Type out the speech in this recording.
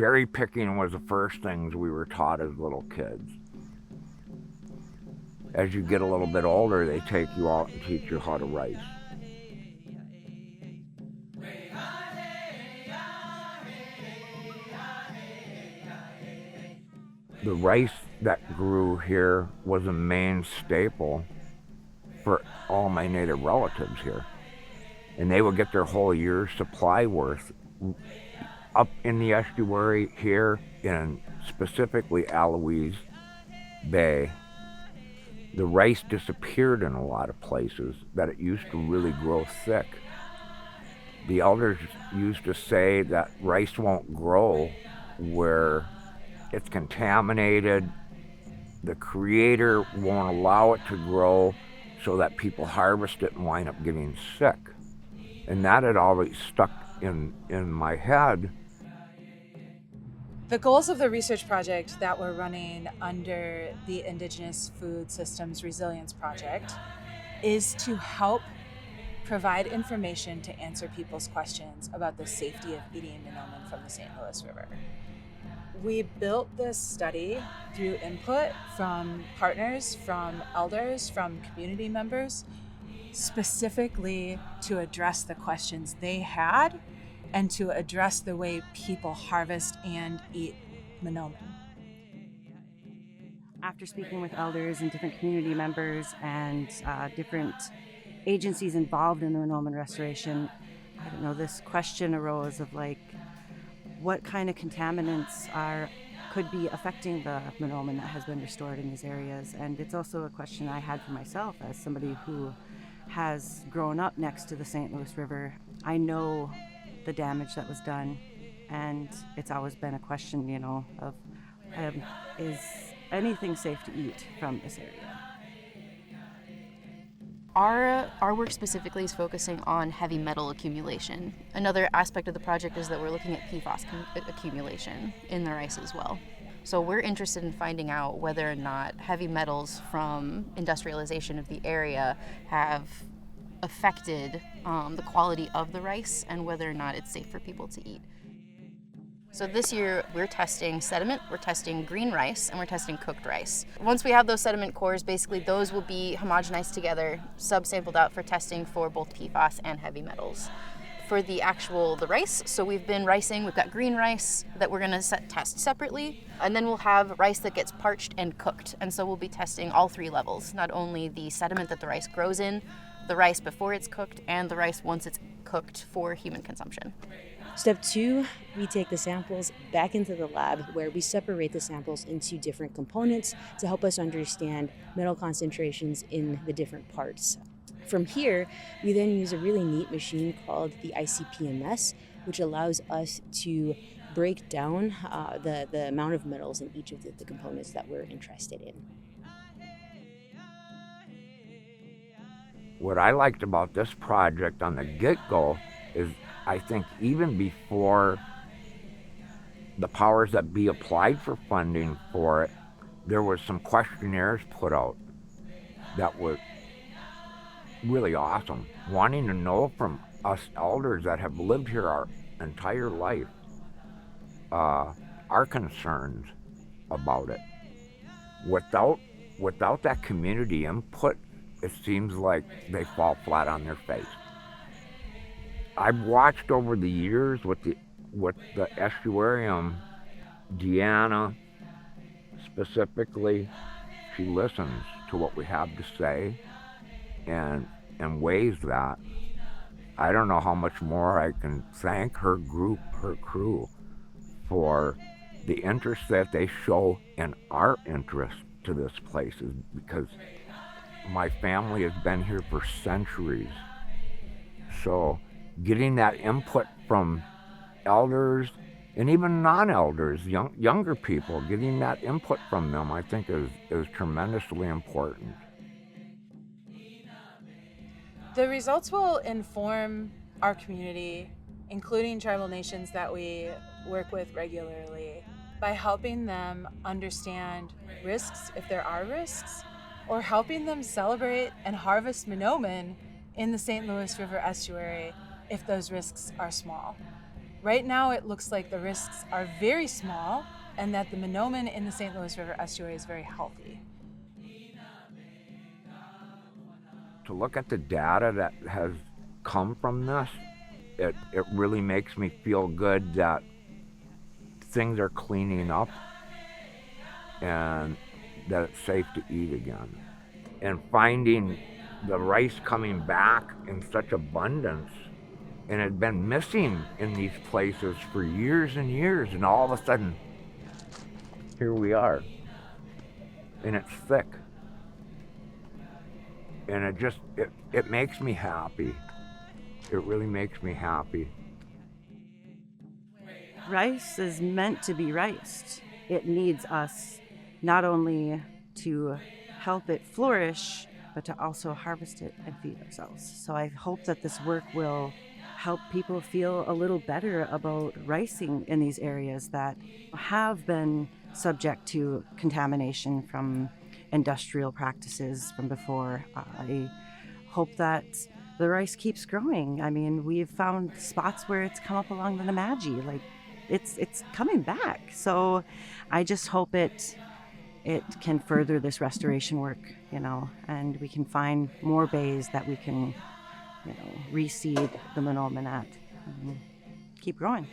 berry picking was the first things we were taught as little kids. As you get a little bit older, they take you out and teach you how to rice. The rice that grew here was a main staple for all my native relatives here. And they would get their whole year's supply worth up in the estuary here, in specifically Eloise Bay. The rice disappeared in a lot of places that it used to really grow thick. The elders used to say that rice won't grow where it's contaminated. The Creator won't allow it to grow so that people harvest it and wind up getting sick. And that had always stuck in my head. The goals of the research project that we're running under the Indigenous-Food-Systems Resilience Project is to help provide information to answer people's questions about the safety of eating Manoomin from the St. Louis River. We built this study through input from partners, from elders, from community members, specifically to address the questions they had and to address the way people harvest and eat Manoomin. After speaking with elders and different community members and different agencies involved in the Manoomin restoration, I don't know, this question arose of like, what kind of contaminants could be affecting the Manoomin that has been restored in these areas? And it's also a question I had for myself as somebody who has grown up next to the St. Louis River. I know the damage that was done, and it's always been a question, you know, of is anything safe to eat from this area? Our work specifically is focusing on heavy metal accumulation. Another aspect of the project is that we're looking at PFAS accumulation in the rice as well. So we're interested in finding out whether or not heavy metals from industrialization of the area have affected the quality of the rice and whether or not it's safe for people to eat. So this year we're testing sediment, we're testing green rice, and we're testing cooked rice. Once we have those sediment cores, basically those will be homogenized together, subsampled out for testing for both PFAS and heavy metals. For the rice, so we've been ricing, we've got green rice that we're gonna test separately, and then we'll have rice that gets parched and cooked. And so we'll be testing all three levels, not only the sediment that the rice grows in, the rice before it's cooked, and the rice once it's cooked for human consumption. Step 2, we take the samples back into the lab where we separate the samples into different components to help us understand metal concentrations in the different parts. From here, we then use a really neat machine called the ICP-MS, which allows us to break down the amount of metals in each of the components that we're interested in. What I liked about this project on the get-go is I think even before the powers that be applied for funding for it, there was some questionnaires put out that were really awesome, wanting to know from us elders that have lived here our entire life, our concerns about it. Without that community input, it seems like they fall flat on their face. I've watched over the years with the estuarium, Deanna specifically, she listens to what we have to say and weighs that. I don't know how much more I can thank her group, her crew, for the interest that they show in our interest to this place, is because my family has been here for centuries. So getting that input from elders and even non-elders, younger people, getting that input from them, I think is tremendously important. The results will inform our community, including tribal nations that we work with regularly, by helping them understand risks, if there are risks, or helping them celebrate and harvest Manoomin in the St. Louis River Estuary if those risks are small. Right now, it looks like the risks are very small and that the Manoomin in the St. Louis River Estuary is very healthy. To look at the data that has come from this, it really makes me feel good that things are cleaning up and that it's safe to eat again. And finding the rice coming back in such abundance, and it had been missing in these places for years and years, and all of a sudden, here we are. And it's thick. And it makes me happy. It really makes me happy. Rice is meant to be riced. It needs us not only to help it flourish, but to also harvest it and feed ourselves. So I hope that this work will help people feel a little better about ricing in these areas that have been subject to contamination from industrial practices from before. I hope that the rice keeps growing. I mean, we've found spots where it's come up along the Nemadji, like it's coming back. So I just hope it can further this restoration work, and we can find more bays that we can, reseed the Manoomin at and keep growing.